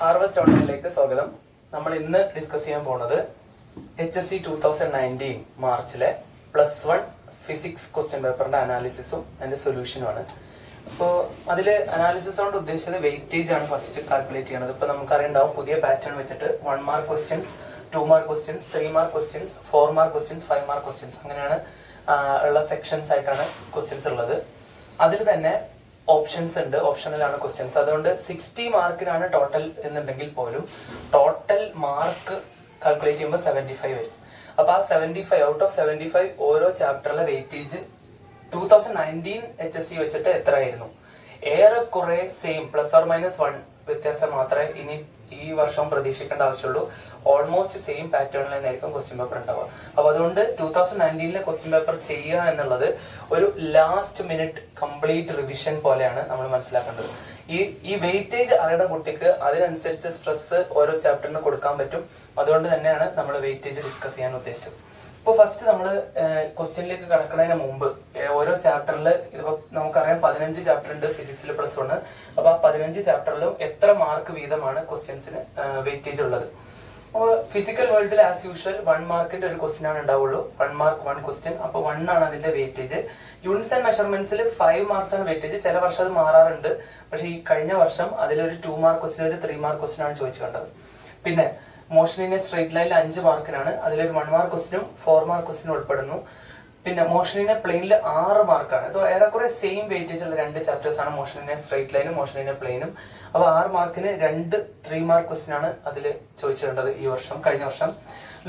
Harvest ഓൺലൈനിലേക്ക് സ്വാഗതം. നമ്മൾ ഇന്ന് ഡിസ്കസ് ചെയ്യാൻ പോകുന്നത് HSC 2019 മാർച്ചിലെ +1 ഫിസിക്സ് ക്വസ്റ്റ്യൻ പേപ്പറിന്റെ അനാലിസിസും അതിന്റെ സൊല്യൂഷനുമാണ്. ഇപ്പോൾ അതിൽ അനാലിസിസ് കൊണ്ട് ഉദ്ദേശിച്ചത് വെയിറ്റേജ് ആണ് ഫസ്റ്റ് കാൽക്കുലേറ്റ് ചെയ്യുന്നത്. ഇപ്പോൾ നമുക്കറിയുണ്ടാവും പുതിയ പാറ്റേൺ വെച്ചിട്ട് 1 mark questions, 2 mark questions, 3 mark questions, 4 mark questions, 5 mark questions അങ്ങനെയാണ് ഉള്ള സെക്ഷൻസ് ആയിട്ടാണ് ക്വസ്റ്റ്യൻസ് ഉള്ളത്. അതിൽ തന്നെ ഓപ്ഷൻസ് ഉണ്ട്, ഓപ്ഷനിലാണ് ക്വസ്റ്റ്യൻസ്. അതുകൊണ്ട് 60 മാർക്കിനാണ് ടോട്ടൽ എന്നുണ്ടെങ്കിൽ പോലും ടോട്ടൽ മാർക്ക് കാൽക്കുലേറ്റ് ചെയ്യുമ്പോൾ 75 വരും. അപ്പൊ ആ 75 ഔട്ട് ഓഫ് 75 ഓരോ ചാപ്റ്ററിലെ വെയിറ്റേജ് 2019 HSC വെച്ചിട്ട് എത്ര ആയിരുന്നു? ഏറെക്കുറെ സെയിം, +or-1 വ്യത്യാസം മാത്രമേ ഇനി ഈ വർഷം പ്രതീക്ഷിക്കേണ്ട ആവശ്യമുള്ളൂ. ഓൾമോസ്റ്റ് സെയിം പാറ്റേണിൽ തന്നെയായിരിക്കും ക്വസ്റ്റ്യൻ പേപ്പർ ഉണ്ടാവുക. അപ്പൊ അതുകൊണ്ട് 2019 ക്വസ്റ്റ്യൻ പേപ്പർ ചെയ്യുക എന്നുള്ളത് ഒരു ലാസ്റ്റ് മിനിറ്റ് കംപ്ലീറ്റ് റിവിഷൻ പോലെയാണ് നമ്മൾ മനസ്സിലാക്കേണ്ടത്. ഈ വെയിറ്റേജ് അറിയുന്ന കുട്ടിക്ക് അതിനനുസരിച്ച് സ്ട്രെസ് ഓരോ ചാപ്റ്ററിന് കൊടുക്കാൻ പറ്റും. അതുകൊണ്ട് തന്നെയാണ് നമ്മൾ വെയിറ്റേജ് ഡിസ്കസ് ചെയ്യാൻ ഉദ്ദേശിച്ചത്. ഇപ്പൊ ഫസ്റ്റ് നമ്മൾ ക്വസ്റ്റ്യനിലേക്ക് കടക്കുന്നതിന് മുമ്പ് ഓരോ ചാപ്റ്ററിൽ ഇതിപ്പോ നമുക്കറിയാം 15 ചാപ്റ്റർ ഉണ്ട് ഫിസിക്സിൽ +1. അപ്പൊ ആ 15 ചാപ്റ്ററിലും എത്ര മാർക്ക് വീതമാണ് ക്വസ്റ്റ്യൻസിന് വെയിറ്റേജ് ഉള്ളത്? അപ്പോൾ ഫിസിക്കൽ വേൾഡിൽ ആസ് യൂഷ്വൽ 1 മാർക്കിന്റെ ഒരു ക്വസ്റ്റ്യൻ ആണ് ഉണ്ടാവുള്ളൂ. 1 മാർക്ക് 1 ക്വസ്റ്റ്യൻ. അപ്പൊ 1 ആണ് അതിന്റെ വെയിറ്റേജ്. യൂണിറ്റ്സ് ആൻഡ് മെഷർമെന്റ്സിൽ 5 മാർക്സ് ആണ് വെയിറ്റേജ്. ചില വർഷം അത് മാറാറുണ്ട്. പക്ഷെ ഈ കഴിഞ്ഞ വർഷം അതിലൊരു 2 മാർക്ക് ക്വസ്റ്റ്യൻ, ഒരു 3 മാർക്ക് ക്വസ്റ്റ്യൻ ആണ് ചോദിച്ചു കണ്ടത്. പിന്നെ മോഷൻ സ്ട്രേറ്റ് ലൈനിൽ 5 മാർക്കിനാണ്. അതിലൊരു 1 മാർക്ക് ക്വസ്റ്റ്യനും 4 മാർക്ക് ക്വസ്റ്റ്യനും ഉൾപ്പെടുന്നു. പിന്നെ മോഷൻ പ്ലെയിനിൽ 6 മാർക്കാണ്. ഇത് ഏറെക്കുറെ സെയിം വെയിറ്റേജ് ഉള്ള 2 ചാപ്റ്റേഴ്സ് ആണ്, മോഷൻ സ്ട്രേറ്റ് ലൈനും മോഷൻ പ്ലെയിനും. അപ്പൊ 6 മാർക്കിന് 2 3 മാർക്ക് ക്വസ്റ്റ്യൻ ആണ് അതിൽ ചോദിച്ചിട്ടുള്ളത് ഈ വർഷം. കഴിഞ്ഞ വർഷം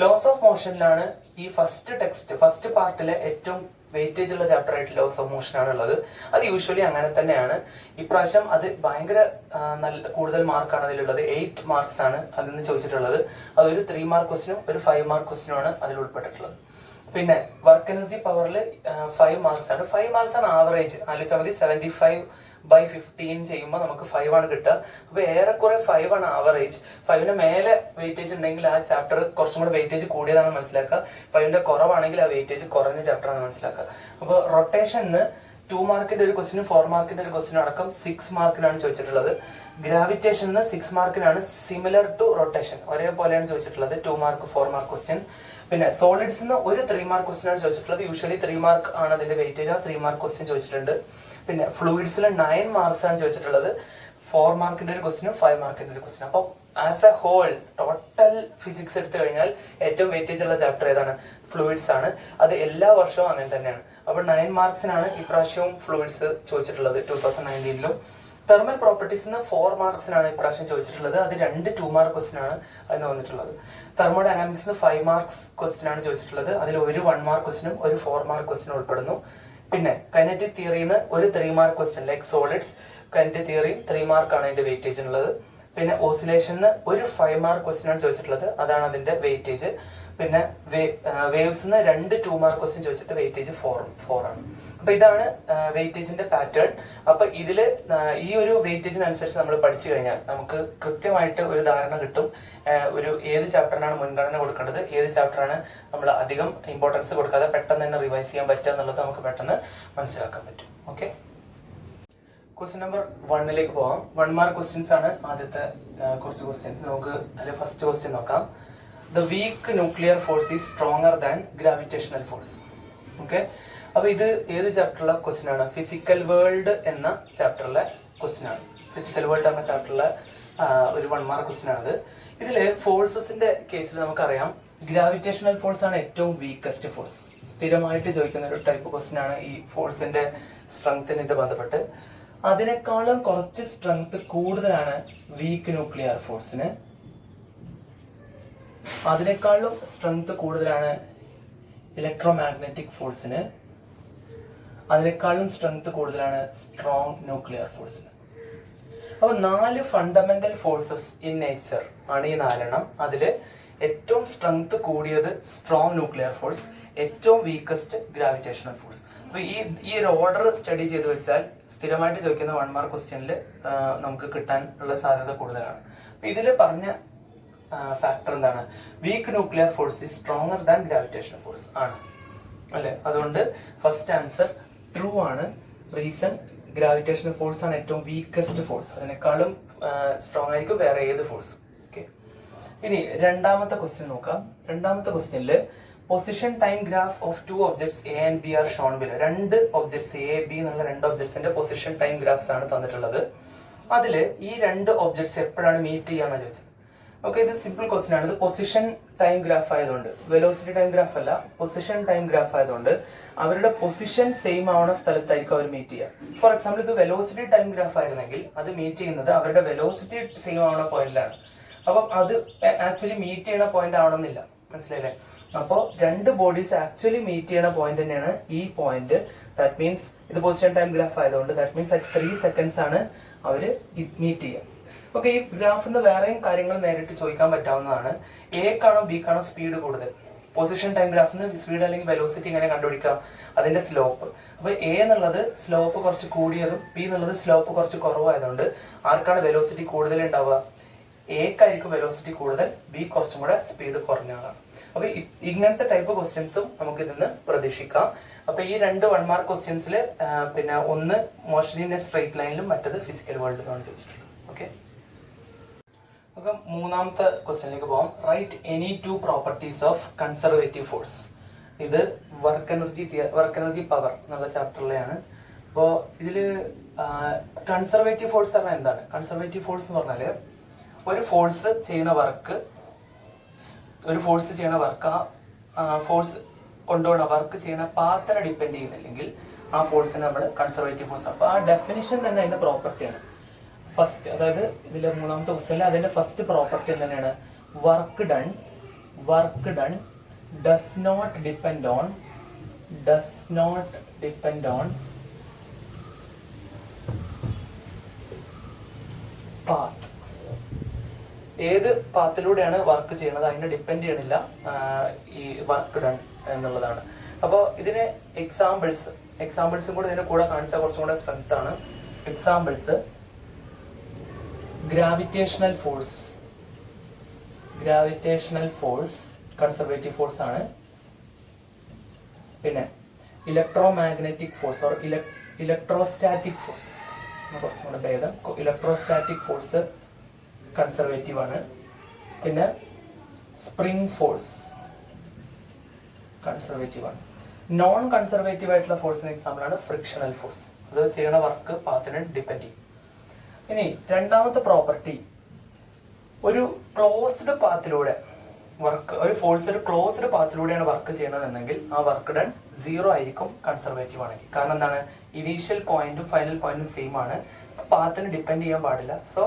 ലോസ് ഓഫ് മോഷനിലാണ് ഈ ഫസ്റ്റ് പാർട്ടിലെ ഏറ്റവും വെയിറ്റേജ് ഉള്ള ചാപ്റ്റർ ആയിട്ട് ലോസ് ഓഫ് മോഷൻ ആണ് ഉള്ളത്. അത് യൂഷ്വലി അങ്ങനെ തന്നെയാണ്. ഇപ്രാവശ്യം അത് ഭയങ്കര കൂടുതൽ മാർക്കാണ് അതിലുള്ളത്. 8 മാർക്സ് ആണ് അതിന് ചോദിച്ചിട്ടുള്ളത്. അതൊരു 3 മാർക്ക് ക്വസ്റ്റ്യനും ഒരു 5 മാർക്ക് ക്വസ്റ്റ്യനും ആണ് അതിൽ ഉൾപ്പെട്ടിട്ടുള്ളത്. പിന്നെ വർക്ക് എനർജി പവറിൽ 5 മാർക്സ് ആണ്. 5 മാർക്സ് ആണ് ആവറേജ്. ആലോചിച്ചാൽ മതി. 75/15 ചെയ്യുമ്പോൾ നമുക്ക് 5 ആണ് കിട്ടുക. അപ്പൊ ഏറെക്കുറെ 5 ആണ് ആവറേജ്. 5ന് മേലെ വെയിറ്റേജ് ഉണ്ടെങ്കിൽ ആ ചാപ്റ്റർ കുറച്ചും കൂടെ വെയിറ്റേജ് കൂടിയതാണെന്ന് മനസ്സിലാക്കുക. 5ന്റെ കുറവാണെങ്കിൽ ആ വെയിറ്റേജ് കുറഞ്ഞ ചാപ്റ്റർ ആണെന്ന് മനസ്സിലാക്കുക. അപ്പൊ റൊട്ടേഷന് 2 മാർക്കിന്റെ ഒരു ക്വസ്റ്റിനും 4 മാർക്കിന്റെ ഒരു ക്വസ്റ്റിനും അടക്കം 6 മാർക്കിനാണ് ചോദിച്ചിട്ടുള്ളത്. ഗ്രാവിറ്റേഷന് 6 മാർക്കിനാണ്. സിമിലർ ടു റൊട്ടേഷൻ, ഒരേപോലെയാണ് ചോദിച്ചിട്ടുള്ളത്. 2 മാർക്ക് 4 മാർക്ക് ക്വസ്റ്റ്യൻ. പിന്നെ സോളിഡ്സിന് ഒരു 3 മാർക്ക് ക്വസ്റ്റ്യൻ ആണ് ചോദിച്ചിട്ടുള്ളത്. യൂഷ്വലി 3 മാർക്ക് ആണ് അതിന്റെ വെയിറ്റേജ്. ആ 3 മാർക്ക് ക്വസ്റ്റ്യൻ ചോദിച്ചിട്ടുണ്ട്. പിന്നെ ഫ്ലൂയിഡ്സിൽ 9 മാർക്സ് ആണ് ചോദിച്ചിട്ടുള്ളത്. 4 മാർക്കിന്റെ ഒരു ക്വസ്റ്റിനും 5 മാർക്കിന്റെ ഒരു ക്വസ്റ്റിനും. അപ്പൊ as a whole total physics എടുത്തു കഴിഞ്ഞാൽ ഏറ്റവും വെയിറ്റേജ് ഉള്ള ചാപ്റ്റർ ഏതാണ്? ഫ്ലൂയിഡ്സ് ആണ്. അത് എല്ലാ വർഷവും അങ്ങനെ തന്നെയാണ്. അപ്പൊ 9 മാർക്സിനാണ് ഇപ്രാവശ്യവും ഫ്ലൂയിഡ്സ് ചോദിച്ചിട്ടുള്ളത് 2019ലും. തെർമൽ പ്രോപ്പർട്ടീസിന് 4 മാർക്സിനാണ് ഇപ്രാവശ്യം ചോദിച്ചിട്ടുള്ളത്. അത് 2 മാർക്ക് ക്വസ്റ്റ്യൻ ആണ് അതിന് വന്നിട്ടുള്ളത്. തെർമോഡൈനാമിക്സിന് 5 മാർക്സ് ക്വസ്റ്റ്യൻ ആണ് ചോദിച്ചിട്ടുള്ളത്. അതിൽ ഒരു 1 മാർക്ക് ക്വസ്റ്റ്യനും ഒരു 4 മാർക്ക് ക്വസ്റ്റ്യനും ഉൾപ്പെടുന്നു. പിന്നെ കൈനറ്റിക് തിയറിന്ന് ഒരു 3 mark question, like solids kinetic theory 3 മാർക്കാണ് അതിന്റെ വെയിറ്റേജ് ഉള്ളത്. പിന്നെ ഓസിലേഷന് ഒരു 5 മാർക്ക് ക്വസ്റ്റ്യൻ ആണ് ചോദിച്ചിട്ടുള്ളത്. അതാണ് അതിന്റെ വെയിറ്റേജ്. പിന്നെ വേവ്സിന്ന് 2 മാർക്ക് ക്വസ്റ്റ്യൻ ചോദിച്ചിട്ട് വെയിറ്റേജ് 4 ആണ്. അപ്പൊ ഇതാണ് വെയിറ്റേജിന്റെ പാറ്റേൺ. അപ്പൊ ഇതില് ഈ ഒരു വെയിറ്റേജിനനുസരിച്ച് നമ്മൾ പഠിച്ചു കഴിഞ്ഞാൽ നമുക്ക് കൃത്യമായിട്ട് ഒരു ധാരണ കിട്ടും. ഒരു ഏത് ചാപ്റ്ററിനാണ് മുൻഗണന കൊടുക്കേണ്ടത്, ഏത് ചാപ്റ്ററാണ് നമ്മൾ അധികം ഇമ്പോർട്ടൻസ് കൊടുക്കാതെ പെട്ടെന്ന് തന്നെ റിവൈസ് ചെയ്യാൻ പറ്റുക എന്നുള്ളത് നമുക്ക് പെട്ടെന്ന് മനസ്സിലാക്കാൻ പറ്റും. ഓക്കെ, ക്വസ്റ്റ്യൻ നമ്പർ 1ലേക്ക് പോവാം. 1 മാർക്ക് ക്വസ്റ്റ്യൻസ് ആണ് ആദ്യത്തെ കുറച്ച് ക്വസ്റ്റ്യൻസ്. നമുക്ക് അതിൽ ഫസ്റ്റ് ക്വസ്റ്റ്യൻ നോക്കാം. The weak nuclear force is stronger than gravitational force. Okay, അപ്പൊ ഇത് ഏത് ചാപ്റ്ററിലെ ക്വസ്റ്റ്യൻ ആണ്? ഫിസിക്കൽ വേൾഡ് എന്ന ചാപ്റ്ററിലെ ക്വസ്റ്റ്യൻ ആണ്. ഫിസിക്കൽ വേൾഡ് എന്ന ചാപ്റ്ററിലെ ഒരു 1 മാർക്ക് ക്വസ്റ്റ്യൻ ആണിത്. ഇതില് ഫോഴ്സസിന്റെ കേസിൽ നമുക്കറിയാം ഗ്രാവിറ്റേഷണൽ ഫോഴ്സ് ആണ് ഏറ്റവും വീക്കസ്റ്റ് ഫോഴ്സ്. സ്ഥിരമായിട്ട് ചോദിക്കുന്ന ഒരു ടൈപ്പ് ക്വസ്റ്റ്യൻ ആണ് ഈ ഫോഴ്സിന്റെ സ്ട്രെങ്തിനായിട്ട് ബന്ധപ്പെട്ട്. അതിനേക്കാളും കുറച്ച് സ്ട്രെങ്ത് കൂടുതലാണ് വീക്ക് ന്യൂക്ലിയർ ഫോഴ്സിന്. അതിനേക്കാളും സ്ട്രെങ്ത് കൂടുതലാണ് ഇലക്ട്രോമാഗ്നറ്റിക് ഫോഴ്സിന്. അതിനേക്കാളും സ്ട്രെങ്ത് കൂടുതലാണ് സ്ട്രോങ് ന്യൂക്ലിയർ ഫോഴ്സിന്. അപ്പൊ 4 ഫണ്ടമെന്റൽ ഫോഴ്സസ് ഇൻ നേച്ചർ ആണ് ഈ 4എണ്ണം. അതില് ഏറ്റവും സ്ട്രെങ്ത് കൂടിയത് സ്ട്രോങ് ന്യൂക്ലിയർ ഫോഴ്സ്, ഏറ്റവും വീക്കസ്റ്റ് ഗ്രാവിറ്റേഷണൽ ഫോഴ്സ്. അപ്പൊ ഈ ഒരു ഓർഡർ സ്റ്റഡി ചെയ്ത് വെച്ചാൽ സ്ഥിരമായിട്ട് ചോദിക്കുന്ന 1 മാർക്ക് ക്വസ്റ്റ്യനിൽ നമുക്ക് കിട്ടാൻ ഉള്ള സാധ്യത കൂടുതലാണ്. അപ്പൊ ഇതിൽ പറഞ്ഞ ഫാക്ടർ എന്താണ്? Weak nuclear force is stronger than gravitational force ആണ് അല്ലെ? അതുകൊണ്ട് ഫസ്റ്റ് ആൻസർ ട്രൂ ആണ്. റീസൺ ഗ്രാവിറ്റേഷണൽ ഫോഴ്സ് ആണ് ഏറ്റവും വീക്കസ്റ്റ് ഫോഴ്സ്. അതിനേക്കാളും സ്ട്രോങ് ആയിരിക്കും വേറെ ഏത് ഫോഴ്സും. ഓക്കെ, ഇനി രണ്ടാമത്തെ ക്വസ്റ്റ്യൻ നോക്കാം. രണ്ടാമത്തെ ക്വസ്റ്റ്യനില് position time graph of two objects A and B are shown below. രണ്ട് ഒബ്ജക്ട്സ് എ ബി എന്നുള്ള രണ്ട് ഒബ്ജക്ട്സിന്റെ പൊസിഷൻ ടൈം ഗ്രാഫ്സ് ആണ് തന്നിട്ടുള്ളത്. അതില് ഈ രണ്ട് ഒബ്ജക്ട്സ് എപ്പോഴാണ് മീറ്റ് ചെയ്യാന്ന് ചോദിച്ചത്. ഓക്കെ, ഇത് സിമ്പിൾ ക്വസ്റ്റ്യൻ ആണ്. ഇത് പൊസിഷൻ ടൈം ഗ്രാഫ് ആയതുകൊണ്ട്, വെലോസിറ്റി ടൈം ഗ്രാഫ് അല്ല, പൊസിഷൻ ടൈം ഗ്രാഫ് ആയതുകൊണ്ട് അവരുടെ പൊസിഷൻ സെയിം ആവുന്ന സ്ഥലത്തായിരിക്കും അവർ മീറ്റ് ചെയ്യുക. ഫോർ എക്സാമ്പിൾ ഇത് വെലോസിറ്റി ടൈം ഗ്രാഫ് ആയിരുന്നെങ്കിൽ അത് മീറ്റ് ചെയ്യുന്നത് അവരുടെ വെലോസിറ്റി സെയിം ആവുന്ന പോയിന്റിലാണ്. അപ്പം അത് ആക്ച്വലി മീറ്റ് ചെയ്യുന്ന പോയിന്റ് ആവണമെന്നില്ല, മനസ്സിലായില്ലേ? അപ്പോൾ രണ്ട് ബോഡീസ് ആക്ച്വലി മീറ്റ് ചെയ്യുന്ന പോയിന്റ് തന്നെയാണ് ഈ പോയിന്റ്. ദാറ്റ് മീൻസ് ഇത് പൊസിഷൻ ടൈം ഗ്രാഫ് ആയതുകൊണ്ട് ദാറ്റ് മീൻസ് അറ്റ് 3 seconds ആണ് അവര് മീറ്റ് ചെയ്യുക. ഓക്കെ, ഈ ഗ്രാഫിൽ നിന്ന് വേറെയും കാര്യങ്ങൾ നേരിട്ട് ചോദിക്കാൻ പറ്റാവുന്നതാണ്. എക്കാണോ ബിക്കാണോ സ്പീഡ് കൂടുതൽ? പൊസിഷൻ ടൈം ഗ്രാഫിൽ നിന്ന് സ്പീഡ് അല്ലെങ്കിൽ വെലോസിറ്റി എങ്ങനെ കണ്ടുപിടിക്കാം? അതിന്റെ സ്ലോപ്പ്. അപ്പൊ എ എന്നുള്ളത് സ്ലോപ്പ് കുറച്ച് കൂടിയതും ബി എന്നുള്ളത് സ്ലോപ്പ് കുറച്ച് കുറവായതുകൊണ്ട് ആർക്കാണ് വെലോസിറ്റി കൂടുതൽ ഉണ്ടാവുക? എക്കായിരിക്കും വെലോസിറ്റി കൂടുതൽ, ബി കുറച്ചും കൂടെ സ്പീഡ് കുറഞ്ഞതാണ്. അപ്പൊ ഇങ്ങനത്തെ ടൈപ്പ് ക്വസ്റ്റ്യൻസും നമുക്ക് ഇതിന്ന് പ്രതീക്ഷിക്കാം. അപ്പൊ ഈ രണ്ട് 1 മാർക്ക് ക്വസ്റ്റ്യൻസിൽ പിന്നെ ഒന്ന് മോഷൻ ഇൻ എ സ്ട്രെയിറ്റ് ലൈനിലും മറ്റത് ഫിസിക്കൽ വേൾഡിലുമാണ് ചോദിച്ചിട്ടുള്ളത്. ഓക്കെ, അപ്പൊ മൂന്നാമത്തെ ക്വസ്റ്റ്യനിലേക്ക് പോകാം. Write any two properties of conservative force. ഇത് വർക്ക് എനർജി പവർ എന്നുള്ള ചാപ്റ്ററിലെയാണ്. അപ്പോൾ ഇതില് കൺസർവേറ്റീവ് ഫോഴ്സ് പറഞ്ഞാൽ എന്താണ്? കൺസർവേറ്റീവ് ഫോഴ്സ് എന്ന് പറഞ്ഞാല് ഒരു ഫോഴ്സ് ചെയ്യുന്ന വർക്ക് ആ ഫോഴ്സ് കൊണ്ടുപോകുന്ന വർക്ക് ചെയ്യുന്ന പാത്തിനെ ഡിപ്പെൻഡ് ചെയ്യുന്നില്ലെങ്കിൽ ആ ഫോഴ്സിനെ നമ്മൾ കൺസർവേറ്റീവ് ഫോഴ്സ്. അപ്പൊ ആ ഡെഫിനിഷൻ തന്നെ അതിന്റെ പ്രോപ്പർട്ടിയാണ്. ഫസ്റ്റ്, അതായത് ഇതിലെ മൂന്നാമത്തെ ക്വസ്റ്റ്യനിൽ അതിന്റെ ഫസ്റ്റ് പ്രോപ്പർട്ടി തന്നെയാണ് work done does not depend on path. ഏത് പാത്തിലൂടെയാണ് വർക്ക് ചെയ്യുന്നത് അതിനെ ഡിപ്പെൻഡ് ചെയ്യണില്ല ഈ വർക്ക് ഡൺ എന്നുള്ളതാണ്. അപ്പോൾ ഇതിന് എക്സാമ്പിൾസും കൂടെ ഇതിന്റെ കൂടെ കാണിച്ചാൽ കുറച്ചും കൂടെ സ്ട്രെങ്ത് ആണ്. Examples: gravitational force conservative force ആണ്. പിന്നെ electromagnetic force or electrostatic force, കുറച്ചും കൂടെ ഭേദം. ഇലക്ട്രോസ്റ്റാറ്റിക് ഫോഴ്സ് കൺസർവേറ്റീവ് ആണ്. പിന്നെ സ്പ്രിംഗ് ഫോഴ്സ് കൺസർവേറ്റീവ് ആണ്. നോൺ കൺസർവേറ്റീവ് ആയിട്ടുള്ള ഫോഴ്സിന് എക്സാമ്പിൾ ആണ് ഫ്രിക്ഷണൽ ഫോഴ്സ്. അത് ചെയ്യുന്ന വർക്ക് പാത്തിനെ ഡിപ്പെൻഡ് ചെയ്യും. ഇനി രണ്ടാമത്തെ പ്രോപ്പർട്ടി, ഒരു ക്ലോസ്ഡ് പാത്തിലൂടെ ഒരു ഫോഴ്സ് ഒരു ക്ലോസ്ഡ് പാത്തിലൂടെയാണ് വർക്ക് ചെയ്യണമെന്നുണ്ടെങ്കിൽ ആ വർക്ക് ഡൺ 0 ആയിരിക്കും കൺസർവേറ്റീവ് ആണെങ്കിൽ. കാരണം എന്താണ്? ഇനീഷ്യൽ പോയിന്റും ഫൈനൽ പോയിന്റും സെയിം ആണ്, പാത്തിനെ ഡിപ്പെൻഡ് ചെയ്യാൻ പാടില്ല. സോ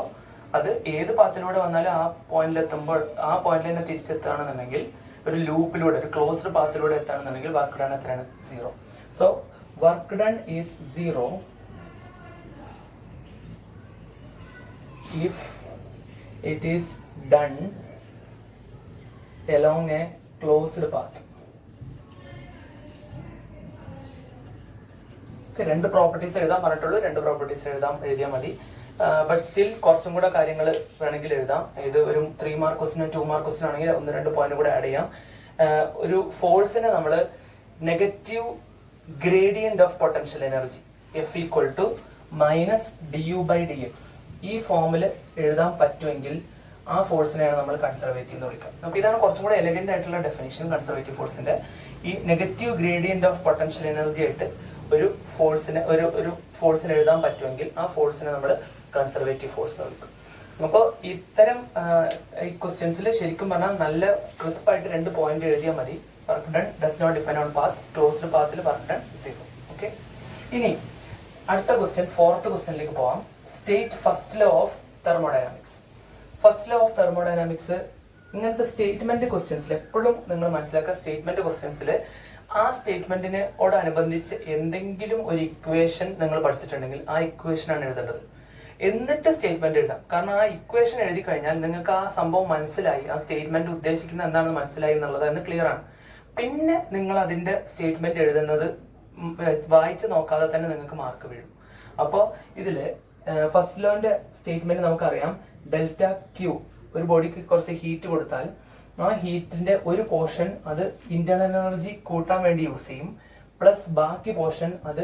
അത് ഏത് പാത്തിലൂടെ വന്നാലും ആ പോയിന്റിൽ എത്തുമ്പോൾ ആ പോയിന്റിൽ തന്നെ തിരിച്ചെത്തുകയാണെന്നുണ്ടെങ്കിൽ, ഒരു ലൂപ്പിലൂടെ ഒരു ക്ലോസ്ഡ് പാത്തിലൂടെ എത്തുകയാണെന്നുണ്ടെങ്കിൽ വർക്ക് ഡൺ എത്രയാണ്? 0. So work done is 0 if it is done along a closed path. രണ്ട് പ്രോപ്പർട്ടീസ് എഴുതാൻ പറഞ്ഞിട്ടുള്ളൂ, രണ്ട് പ്രോപ്പർട്ടീസ് എഴുതിയാൽ മതി. ബട്ട് സ്റ്റിൽ കുറച്ചും കൂടെ കാര്യങ്ങൾ വേണമെങ്കിൽ എഴുതാം. ഇത് ഒരു 3 മാർക്ക് ക്വസ്റ്റിനും 2 മാർക്ക് ക്വസ്റ്റിനും ആണെങ്കിൽ 1-2 പോയിന്റ് കൂടെ ആഡ് ചെയ്യാം. ഒരു ഫോഴ്സിനെ നമ്മൾ negative gradient of potential energy F - du/dx ഈ ഫോമിൽ എഴുതാൻ പറ്റുമെങ്കിൽ ആ ഫോഴ്സിനെയാണ് നമ്മൾ കൺസർവേറ്റീവ് എന്ന് വിളിക്കുക. അപ്പൊ ഇതാണ് കുറച്ചും കൂടെ എലഗന്റ് ആയിട്ടുള്ള ഡെഫിനിഷൻ കൺസർവേറ്റീവ് ഫോഴ്സിന്റെ. ഈ negative gradient of potential energy ആയിട്ട് ഒരു ഫോഴ്സിനെ എഴുതാൻ പറ്റുമെങ്കിൽ ആ ഫോഴ്സിനെ നമ്മൾ കൺസർവേറ്റീവ് ഫോഴ്സ് എന്ന് വിളിക്കും. അപ്പോൾ ഇത്തരം ഈ ക്വസ്റ്റ്യൻസിൽ ശരിക്കും പറഞ്ഞാൽ നല്ല ക്രിസ്പ് ആയിട്ട് 2 പോയിന്റ് എഴുതിയാൽ മതി. Work done does not depend on path, closed പാത്തിൽ വർക്ക് ഡൺ 0. ഓക്കെ, ഇനി അടുത്ത ക്വസ്റ്റ്യൻ, 4th ക്വസ്റ്റ്യനിലേക്ക് പോവാം. State first law of thermodynamics. First law of thermodynamics ഇങ്ങനത്തെ സ്റ്റേറ്റ്മെന്റ് ക്വസ്റ്റ്യൻസിൽ എപ്പോഴും നിങ്ങൾ മനസ്സിലാക്കുക, സ്റ്റേറ്റ്മെന്റ് ക്വസ്റ്റ്യൻസിൽ ആ സ്റ്റേറ്റ്മെന്റിനോടനുബന്ധിച്ച് എന്തെങ്കിലും ഒരു ഇക്വേഷൻ നിങ്ങൾ പഠിച്ചിട്ടുണ്ടെങ്കിൽ ആ ഇക്വേഷൻ ആണ് എഴുതേണ്ടത്. എന്നിട്ട് സ്റ്റേറ്റ്മെന്റ് എഴുതാം. കാരണം ആ ഇക്വേഷൻ എഴുതി കഴിഞ്ഞാൽ നിങ്ങൾക്ക് ആ സംഭവം മനസ്സിലായി, ആ സ്റ്റേറ്റ്മെന്റ് ഉദ്ദേശിക്കുന്നത് എന്താണെന്ന് മനസ്സിലായി എന്നുള്ളത് എന്ന് ക്ലിയർ ആണ്. പിന്നെ നിങ്ങൾ അതിന്റെ സ്റ്റേറ്റ്മെന്റ് എഴുതുന്നത് വായിച്ച് നോക്കാതെ തന്നെ നിങ്ങൾക്ക് മാർക്ക് വീഴും. അപ്പോൾ ഇതില് ഫസ്റ്റ് ലോന്റെ സ്റ്റേറ്റ്മെന്റ് നമുക്കറിയാം, ഡെൽറ്റ ക്യൂ, ഒരു ബോഡിക്ക് കുറച്ച് ഹീറ്റ് കൊടുത്താൽ ആ ഹീറ്റിന്റെ ഒരു പോർഷൻ അത് ഇന്റേണൽ എനർജി കൂട്ടാൻ വേണ്ടി യൂസ് ചെയ്യും, പ്ലസ് ബാക്കി പോർഷൻ അത്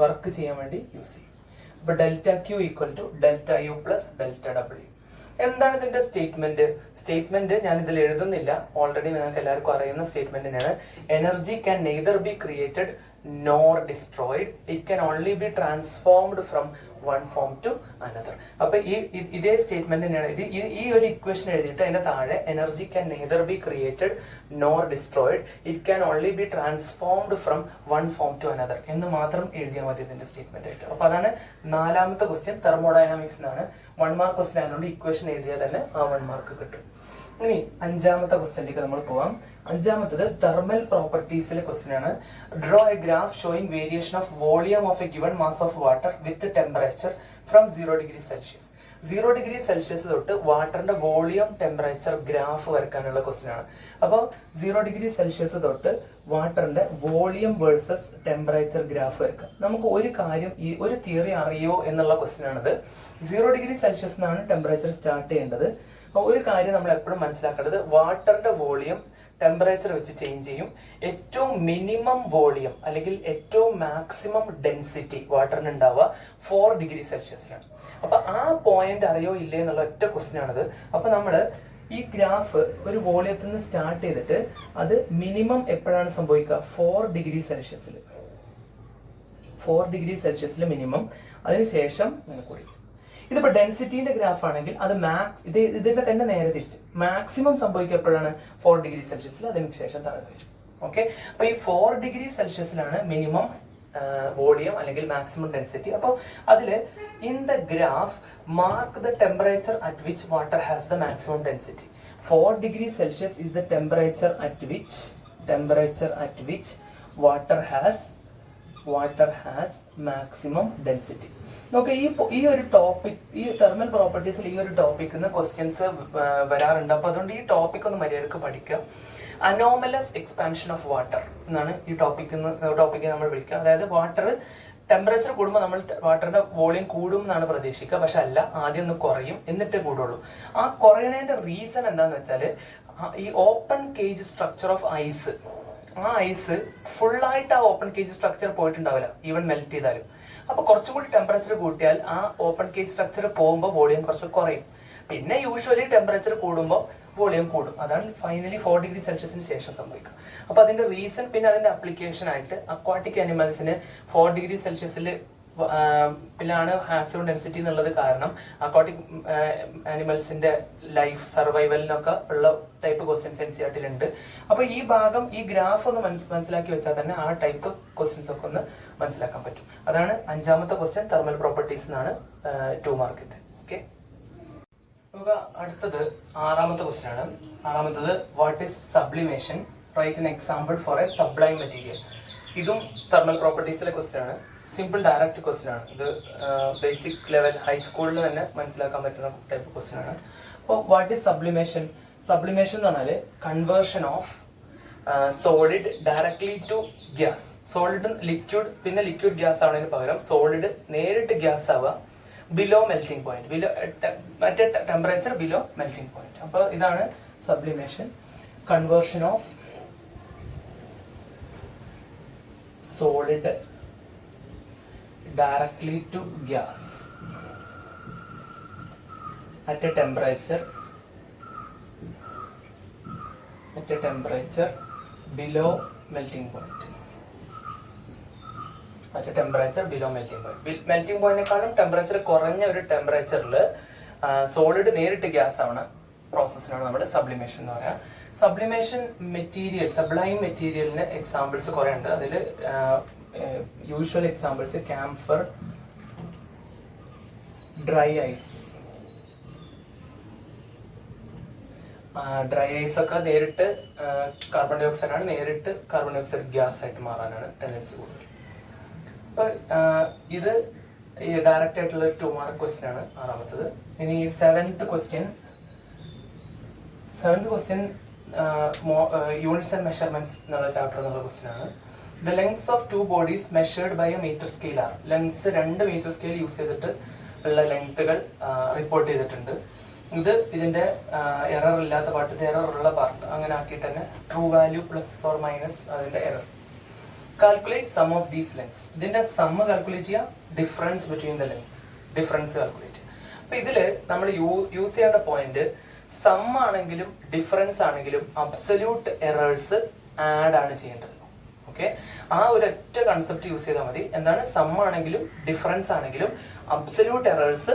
വർക്ക് ചെയ്യാൻ വേണ്ടി യൂസ് ചെയ്യും. അപ്പൊ delta Q equal to delta U plus delta W. എന്താണ് ഇതിന്റെ സ്റ്റേറ്റ്മെന്റ് ഞാൻ ഇതിൽ എഴുതുന്നില്ല, ഓൾറെഡി നിങ്ങൾക്ക് എല്ലാവർക്കും അറിയുന്ന സ്റ്റേറ്റ്മെന്റ് തന്നെയാണ്. Energy can neither be created nor destroyed, it can only be transformed from one form to another. അപ്പൊ ഇതേ സ്റ്റേറ്റ്മെന്റ് തന്നെയാണ് ഈ ഒരു ഇക്വേഷൻ എഴുതിയിട്ട് അതിന്റെ താഴെ energy can neither be created nor destroyed, it can only be transformed from one form to another എന്ന് മാത്രം എഴുതിയാൽ മതി ഇതിന്റെ സ്റ്റേറ്റ്മെന്റ് ആയിട്ട്. അപ്പൊ അതാണ് നാലാമത്തെ ക്വസ്റ്റ്യൻ. തെർമോഡൈനാമിക്സ് എന്നാണ്, 1 മാർക്ക് ക്വസ്റ്റ്യൻ ആയതുകൊണ്ട് ഇക്വേഷൻ എഴുതിയാൽ തന്നെ ആ 1 മാർക്ക് കിട്ടും. ഇനി അഞ്ചാമത്തെ ക്വസ്റ്റ്യനിലേക്ക് നമ്മൾ പോവാം. അഞ്ചാമത്തത് തെർമൽ പ്രോപ്പർട്ടീസിലെ ക്വസ്റ്റ്യൻ ആണ്. Draw A graph showing variation of volume of A given mass of water with temperature from 0 degree Celsius. 0 degree Celsius തൊട്ട് വാട്ടറിന്റെ വോളിയം ടെമ്പറേച്ചർ ഗ്രാഫ് വരയ്ക്കാനുള്ള ക്വസ്റ്റ്യൻ ആണ്. അപ്പോൾ 0 ഡിഗ്രി സെൽഷ്യസ് തൊട്ട് വാട്ടറിന്റെ വോളിയം വേഴ്സസ് ടെമ്പറേച്ചർ ഗ്രാഫ് വരയ്ക്കാം. നമുക്ക് ഒരു കാര്യം, ഈ ഒരു തിയറി അറിയോ എന്നുള്ള ക്വസ്റ്റ്യൻ ആണിത്. 0 ഡിഗ്രി സെൽഷ്യസ് എന്നാണ് ടെമ്പറേച്ചർ സ്റ്റാർട്ട് ചെയ്യേണ്ടത്. അപ്പോൾ ഒരു കാര്യം നമ്മൾ എപ്പോഴും മനസ്സിലാക്കേണ്ടത്, വാട്ടറിന്റെ വോളിയം ടെമ്പറേച്ചർ വെച്ച് ചേഞ്ച് ചെയ്യും. ഏറ്റവും മിനിമം വോളിയം അല്ലെങ്കിൽ ഏറ്റവും മാക്സിമം ഡെൻസിറ്റി വാട്ടറിന് ഉണ്ടാവുക 4 ഡിഗ്രി സെൽഷ്യസിലാണ്. അപ്പൊ ആ പോയിന്റ് അറിയോ ഇല്ലേ എന്നുള്ള ഒറ്റ ക്വസ്റ്റ്യൻ ആണിത്. അപ്പൊ നമ്മള് ഈ ഗ്രാഫ് ഒരു വോളിയത്തിൽ നിന്ന് സ്റ്റാർട്ട് ചെയ്തിട്ട് അത് മിനിമം എപ്പോഴാണ് സംഭവിക്കുക? 4 ഡിഗ്രി സെൽഷ്യസിൽ. 4 ഡിഗ്രി സെൽഷ്യസിൽ മിനിമം, അതിനുശേഷം കൂടി. ഇതിപ്പോ ഡെൻസിറ്റിന്റെ ഗ്രാഫ് ആണെങ്കിൽ അത് ഇതിന്റെ തന്നെ നേരെ തിരിച്ച് മാക്സിമം സംഭവിക്കപ്പോഴാണ് 4 ഡിഗ്രി സെൽഷ്യസിൽ, അതിനുശേഷം താഴെ വരും. ഓക്കെ, അപ്പൊ ഈ 4 ഡിഗ്രി സെൽഷ്യസിലാണ് മിനിമം വോളിയം അല്ലെങ്കിൽ മാക്സിമം ഡെൻസിറ്റി. അപ്പോൾ അതില് in the graph mark the temperature at which water has the maximum density. 4 degree Celsius is the temperature at which water has maximum density. നോക്കെ ഈ ഒരു ടോപ്പിക്, ഈ തെർമൽ പ്രോപ്പർട്ടീസിൽ ഈ ഒരു ടോപ്പിക്കിൽ ക്വസ്റ്റ്യൻസ് വരാറുണ്ട്. അപ്പൊ അതുകൊണ്ട് ഈ ടോപ്പിക് ഒന്ന് മര്യാദക്ക് പഠിക്കുക. അനോമലസ് എക്സ്പാൻഷൻ ഓഫ് വാട്ടർ എന്നാണ് ഈ ടോപ്പിക്ക് നമ്മൾ വിളിക്കുക. അതായത് വാട്ടർ ടെമ്പറേച്ചർ കൂടുമ്പോൾ നമ്മൾ വാട്ടറിന്റെ വോളിയം കൂടും എന്നാണ് പ്രതീക്ഷിക്കുക. പക്ഷെ അല്ല, ആദ്യം ഒന്ന് കുറയും എന്നിട്ടേ കൂടുള്ളൂ. ആ കുറയണതിന്റെ റീസൺ എന്താന്ന് വെച്ചാൽ, ഈ open cage structure of ice, ആ ഐസ് ഫുള്ളായിട്ട് ആ ഓപ്പൺ കേജ് സ്ട്രക്ചർ പോയിട്ടുണ്ടാവില്ല ഈവൻ മെൽറ്റ് ചെയ്താലും. അപ്പൊ കുറച്ചും കൂടി ടെമ്പറേച്ചർ കൂട്ടിയാൽ ആ ഓപ്പൺ കേജ് സ്ട്രക്ചർ പോകുമ്പോൾ വോളിയം കുറച്ച് കുറയും. പിന്നെ യൂഷ്വലി ടെമ്പറേച്ചർ കൂടുമ്പോൾ വോളിയം കൂടും. അതാണ് ഫൈനലി 4 ഡിഗ്രി സെൽഷ്യസിന് ശേഷം സംഭവിക്കുക. അപ്പൊ അതിന്റെ റീസൺ, പിന്നെ അതിന്റെ അപ്ലിക്കേഷൻ ആയിട്ട് അക്വാട്ടിക് ആനിമൽസിന് 4 ഡിഗ്രി സെൽഷ്യസിൽ ാണ് മാക്സിമം ഡെൻസിറ്റി എന്നുള്ളത് കാരണം അക്വാട്ടിക് ആനിമൽസിന്റെ ലൈഫ് സർവൈവലിനൊക്കെ ഉള്ള ടൈപ്പ് ക്വസ്റ്റ്യൻസ് എൻസിആർടിയിലുണ്ട്. അപ്പൊ ഈ ഭാഗം, ഈ ഗ്രാഫ് ഒന്ന് മനസ്സിലാക്കി വെച്ചാൽ തന്നെ ആ ടൈപ്പ് ക്വസ്റ്റ്യൻസ് ഒക്കെ ഒന്ന് മനസ്സിലാക്കാൻ പറ്റും. അതാണ് അഞ്ചാമത്തെ ക്വസ്റ്റ്യൻ, തെർമൽ പ്രോപ്പർട്ടീസ് എന്നാണ് 2 മാർക്കിന്റെ. ഓക്കെ, നമുക്ക് അടുത്തത് ആറാമത്തെ ക്വസ്റ്റ്യൻ ആണ്. ആറാമത്തത് what is sublimation, right an example for a sublime material. ഇതും തെർമൽ പ്രോപ്പർട്ടീസിലെ ക്വസ്റ്റ്യൻ ആണ്. സിമ്പിൾ ഡയറക്റ്റ് ക്വസ്റ്റ്യൻ ആണ് ഇത്. ബേസിക് ലെവൽ ഹൈസ്കൂളിൽ തന്നെ മനസ്സിലാക്കാൻ പറ്റുന്ന ടൈപ്പ് ക്വസ്റ്റ്യൻ ആണ്. അപ്പോൾ വാട്ട് ഈസ് സബ്ലിമേഷൻ? സബ്ലിമേഷൻ എന്ന് പറഞ്ഞാൽ conversion of solid directly to gas. Solid liquid, പിന്നെ ലിക്വിഡ് ഗ്യാസ് ആവുന്നതിന് പകരം സോളിഡ് നേരിട്ട് ഗ്യാസ് ആവുക ബിലോ മെൽറ്റിംഗ് പോയിന്റ്, മറ്റേ ടെമ്പറേച്ചർ ബിലോ മെൽറ്റിംഗ് പോയിന്റ്. അപ്പോൾ ഇതാണ് sublimation, conversion of solid directly to gas at a temperature below melting point. At a temperature below melting point. Melting point നെക്കാളും temperature കുറഞ്ഞ ഒരു ടെമ്പറേച്ചറിൽ solid നേരിട്ട് gas ആവുന്ന പ്രോസസ്സിനാണ് നമ്മൾ സബ്ലിമേഷൻ എന്ന് പറയാം. സബ്ലിമേഷൻ മെറ്റീരിയൽ, സബ്ലൈം മെറ്റീരിയലിന് എക്സാമ്പിൾസ് കുറെ ഉണ്ട്. അതിൽ usual examples camphor, dry ice. Dry ice ഒക്കെ നേരിട്ട് കാർബൺ ഡൈ ഓക്സൈഡ് ആണ്, നേരിട്ട് കാർബൺ ഡൈ ഓക്സൈഡ് ഗ്യാസ് ആയിട്ട് മാറാനാണ് ടെൻഡൻസി കൂടുതൽ. അപ്പൊ ഇത് ഡയറക്റ്റ് ആയിട്ടുള്ള ഒരു 2 മാർക്ക് ക്വസ്റ്റ്യൻ ആണ് ആറാമത്തത്. ഇനി seventh question units and measurements എന്നുള്ള ചാപ്റ്റർ എന്നുള്ള ക്വസ്റ്റ്യൻ ആണ്. The lengths of 2 bodies measured by a meter scale are. Lengths 2 metre scale use ചെയ്തിട്ട് ഉള്ള ലെങ്ത്തുകൾ റിപ്പോർട്ട് ചെയ്തിട്ടുണ്ട്. ഇതിന്റെ എറർ ഇല്ലാത്ത പാർട്ട്, എറർ ഉള്ള പാർട്ട് അങ്ങനെ ആക്കിയിട്ട് തന്നെ true value plus or minus അതിന്റെ error. Calculate sum of these lengths. ഇതിന്റെ സമ്മ് കാൽക്കുലേറ്റ് ചെയ്യുക, difference between the lengths, difference calculate ചെയ്യുക. അപ്പൊ ഇതില് നമ്മൾ യൂസ് ചെയ്യേണ്ട പോയിന്റ്, സം ആണെങ്കിലും ഡിഫറൻസ് ആണെങ്കിലും അബ്സല്യൂട്ട് എറേഴ്സ് ആഡ് ആണ് ചെയ്യേണ്ടത്. ഓക്കെ, ആ ഒരു ഒറ്റ കൺസെപ്റ്റ് യൂസ് ചെയ്താൽ മതി. എന്താണ്? സം ആണെങ്കിലും ഡിഫറൻസ് ആണെങ്കിലും അബ്സല്യൂട്ട് എറേഴ്സ്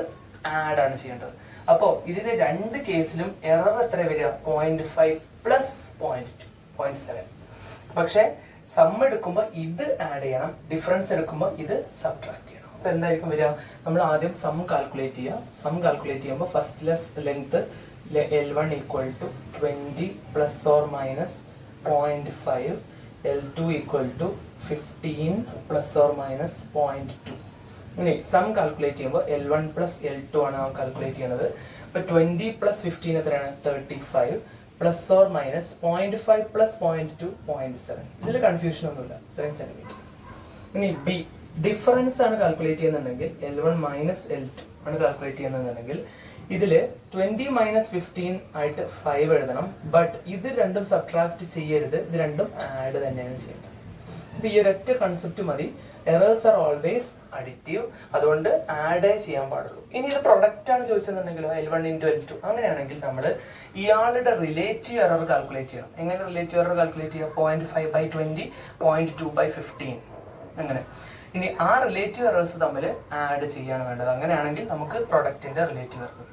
ആഡ് ആണ് ചെയ്യേണ്ടത്. അപ്പോ ഇതിന് രണ്ട് കേസിലും എറർ എത്ര വരിക? 0.5 പ്ലസ് 0.7. പക്ഷെ സം എടുക്കുമ്പോൾ ഇത് ആഡ് ചെയ്യണം, ഡിഫറൻസ് എടുക്കുമ്പോൾ ഇത് സബ്ട്രാക്ട് ചെയ്യണം. അപ്പൊ എന്തായിരിക്കും വരിക? നമ്മൾ ആദ്യം സം കാൽക്കുലേറ്റ് ചെയ്യുക. സം കാൽക്കുലേറ്റ് ചെയ്യുമ്പോൾ first length L1 equal to 20 plus or minus 0.5, L2 equal to 15 plus or minus 0.2. ഇനി സം കാൽക്കുലേറ്റ് ചെയ്യുമ്പോൾ L1 പ്ലസ് L2 ആണ് നാം കാൽക്കുലേറ്റ് ചെയ്യുന്നത്. അപ്പൊ 20 പ്ലസ് 15 എത്രയാണ്? 35 പ്ലസ് ഓർ മൈനസ് 0.5 പ്ലസ് 0.2 0.7. ഇതിൽ കൺഫ്യൂഷൻ ഒന്നുമില്ല, ഇത്രയും സെന്റിമീറ്റർ. ഇനി ബി, ഡിഫറൻസ് ആണ് കാൽക്കുലേറ്റ് ചെയ്യുന്നുണ്ടെങ്കിൽ L1 മൈനസ് L2 ആണ് കാൽക്കുലേറ്റ് ചെയ്യുന്നുണ്ടെങ്കിൽ ഇതില് 20 മൈനസ് 15 ആയിട്ട് 5 എഴുതണം. ബട്ട് ഇത് രണ്ടും സബ്ട്രാക്ട് ചെയ്യരുത്, ഇത് രണ്ടും ആഡ് തന്നെയാണ് ചെയ്യേണ്ടത്. അപ്പൊ ഈ ഒരൊറ്റ കൺസെപ്റ്റ് മതി. എറേഴ്സ് ആർ ഓൾവേസ് അഡിറ്റീവ്, അതുകൊണ്ട് ആഡ് ചെയ്യാൻ പാടുള്ളൂ. ഇനി ഇത് പ്രൊഡക്റ്റ് ആണ് ചോദിച്ചെന്നുണ്ടെങ്കിലോ L1 into L2, അങ്ങനെയാണെങ്കിൽ നമ്മൾ ഇയാളുടെ റിലേറ്റീവ് എറർ കാൽക്കുലേറ്റ് ചെയ്യണം. എങ്ങനെ റിലേറ്റീവ് എറർ കാൽക്കുലേറ്റ് ചെയ്യുക? 0.5 by 20, 0.2 by 15 അങ്ങനെ. ഇനി ആ റിലേറ്റീവ് എറേഴ്സ് തമ്മിൽ ആഡ് ചെയ്യാണ് വേണ്ടത്. അങ്ങനെയാണെങ്കിൽ നമുക്ക് പ്രൊഡക്റ്റിന്റെ റിലേറ്റീവ് എറർ കിട്ടും.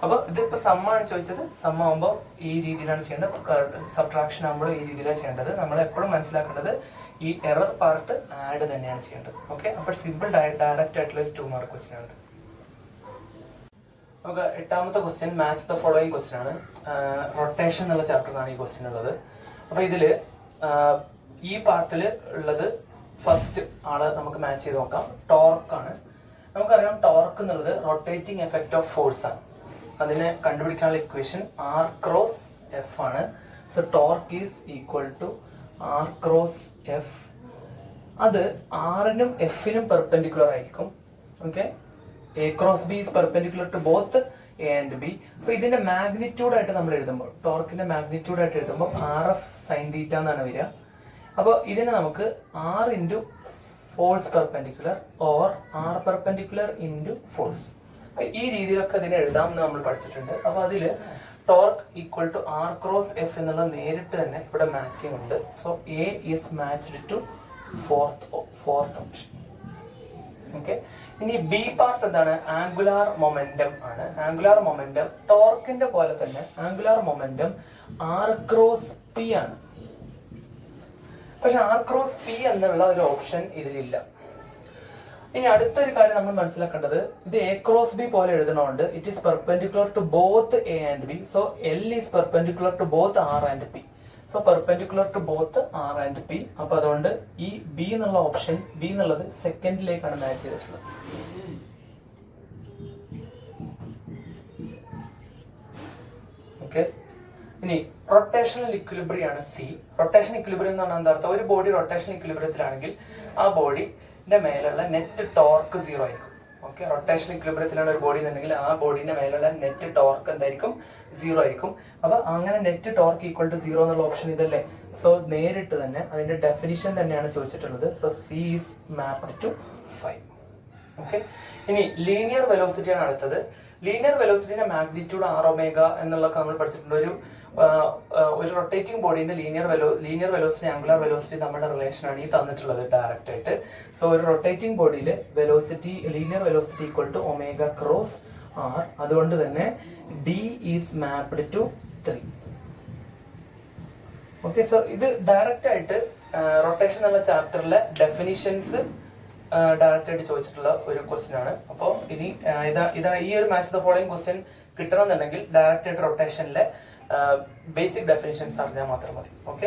അപ്പൊ ഇതിപ്പോ സം ആണ് ചോദിച്ചത്. സം ആകുമ്പോൾ ഈ രീതിയിലാണ് ചെയ്യേണ്ടത്, സബ്ട്രാക്ഷൻ ആകുമ്പോൾ ഈ രീതിയിലാണ് ചെയ്യേണ്ടത്. നമ്മൾ എപ്പോഴും മനസ്സിലാക്കേണ്ടത് ഈ എറർ പാർട്ട് ആഡ് തന്നെയാണ് ചെയ്യേണ്ടത്. ഓക്കെ, അപ്പോൾ സിമ്പിൾ ഡയറക്റ്റ് ആയിട്ടുള്ള ഒരു 2 മാർക്ക് ക്വസ്റ്റ്യൻ ആണ്. നമുക്ക് എട്ടാമത്തെ question match the following question ആണ്. റൊട്ടേഷൻ എന്നുള്ള ചാപ്റ്ററിനാണ് ഈ ക്വസ്റ്റ്യൻ ഉള്ളത്. അപ്പൊ ഇതില് ഈ പാർട്ടിൽ ഉള്ളത് ഫസ്റ്റ് ആള് നമുക്ക് മാച്ച് ചെയ്ത് നോക്കാം. ടോർക്ക് ആണ്. നമുക്കറിയാം ടോർക്ക് എന്നുള്ളത് റൊട്ടേറ്റിംഗ് എഫക്റ്റ് ഓഫ് ഫോഴ്സ് ആണ്. അതിനെ കണ്ടുപിടിക്കാനുള്ള ഇക്വേഷൻ R ക്രോസ് F ആണ്. So torque is equal to R cross F. അത് R-നും F-നും പെർപെൻഡിക്കുലർ ആയിരിക്കും. Okay, A cross B is perpendicular to both A and B. അപ്പൊ ഇതിന്റെ മാഗ്നിറ്റ്യൂഡ് ആയിട്ട് നമ്മൾ എഴുതുമ്പോൾ, ടോർക്കിന്റെ മാഗ്നിറ്റ്യൂഡ് ആയിട്ട് എഴുതുമ്പോൾ RF സൈൻ തീറ്റ എന്നാണ് വരിക. അപ്പോൾ ഇതിനെ നമുക്ക് R into force perpendicular or R perpendicular into force, ഈ രീതിയിലൊക്കെ അതിനെ എഴുതാം എന്ന് നമ്മൾ പഠിച്ചിട്ടുണ്ട്. അപ്പൊ അതില് torque equal to R cross F എന്നുള്ളത് നേരിട്ട് തന്നെ ഇവിടെ മാച്ചിങ് ഉണ്ട്. So A is matched to fourth option. Okay, ഇനി ബി പാർട്ട് എന്താണ്? ആംഗുലാർ മൊമെന്റം ആണ്. ആംഗുലാർ മൊമെന്റം ടോർക്കിന്റെ പോലെ തന്നെ angular momentum R cross P ആണ്. പക്ഷെ R ക്രോസ് P എന്നുള്ള ഒരു ഓപ്ഷൻ ഇതിലില്ല. ഇനി അടുത്തൊരു കാര്യം നമ്മൾ മനസ്സിലാക്കേണ്ടത്, ഇത് A ക്രോസ് B പോലെ എഴുതണോണ്ട് it is perpendicular to both A and B. So L is perpendicular to both R and P. So perpendicular to both R and P. അപ്പൊ അതുകൊണ്ട് ഈ B എന്നുള്ള ഓപ്ഷൻ, B എന്നുള്ളത് സെക്കൻഡിലേക്കാണ് മാച്ച് ചെയ്തിട്ടുള്ളത്. Okay, ഇനി റൊട്ടേഷണൽ ഇക്വിലിബ്രിയം ആണ് C. Rotation equilibrium എന്ന് പറഞ്ഞാൽ എന്താ അർത്ഥം? ഒരു ബോഡി റൊട്ടേഷൻ ഇക്വിലിബ്രിയത്തിലാണെങ്കിൽ ആ ബോഡിന്റെ മേലുള്ള നെറ്റ് ടോർക്ക് 0 ആയിരിക്കും. ഓക്കെ, റൊട്ടേഷൻ ഇക്വിലിബ്രിയത്തിലാണ് ഒരു ബോഡി എന്നുണ്ടെങ്കിൽ ആ ബോഡിന്റെ മേലുള്ള നെറ്റ് ടോർക്ക് എന്തായിരിക്കും? 0 ആയിരിക്കും. അപ്പൊ അങ്ങനെ നെറ്റ് ടോർക്ക് ഈക്വൽ ടു 0 എന്നുള്ള ഓപ്ഷൻ ഇതല്ലേ? സോ നേരിട്ട് തന്നെ അതിന്റെ ഡെഫിനിഷൻ തന്നെയാണ് ചോദിച്ചിട്ടുള്ളത്. So C is mapped to 5. Okay, ഇനി ലീനിയർ വെലോസിറ്റി ആണ് അടുത്തത്. ലീനിയർ വെലോസിറ്റിന്റെ മാഗ്നിറ്റ്യൂഡ് R ഒമേഗ എന്നുള്ളതൊക്കെ നമ്മൾ പഠിച്ചിട്ടുണ്ട്. ഒരു റൊട്ടേറ്റിംഗ് ബോഡിന്റെ ലീനിയർ വെലോസിറ്റി ആംഗുലാർ വെലോസിറ്റി നമ്മുടെ റിലേഷൻ ആണ് ഈ തന്നിട്ടുള്ളത് ഡയറക്റ്റ് ആയിട്ട്. സോ ഒരു റൊട്ടേറ്റിംഗ് ബോഡിയിൽ velocity, linear velocity equal to omega cross R. അതുകൊണ്ട് തന്നെ D is mapped to 3. Okay, so ഇത് ഡയറക്റ്റ് ആയിട്ട് റൊട്ടേഷൻ എന്നുള്ള ചാപ്റ്ററിലെ ഡെഫിനിഷൻസ് ഡയറക്റ്റ് ആയിട്ട് ചോദിച്ചിട്ടുള്ള ഒരു ക്വസ്റ്റ്യൻ ആണ്. അപ്പോൾ ഇനി ഈ ഒരു മാച്ച് ദ ഫോളോയിങ് ക്വസ്റ്റ്യൻ കിട്ടണമെന്നുണ്ടെങ്കിൽ ഡയറക്റ്റ് ആയിട്ട് റൊട്ടേഷനിലെ ബേസിക് ഡെഫിനിഷൻസ് അറിഞ്ഞാൽ മാത്രം മതി. ഓക്കെ.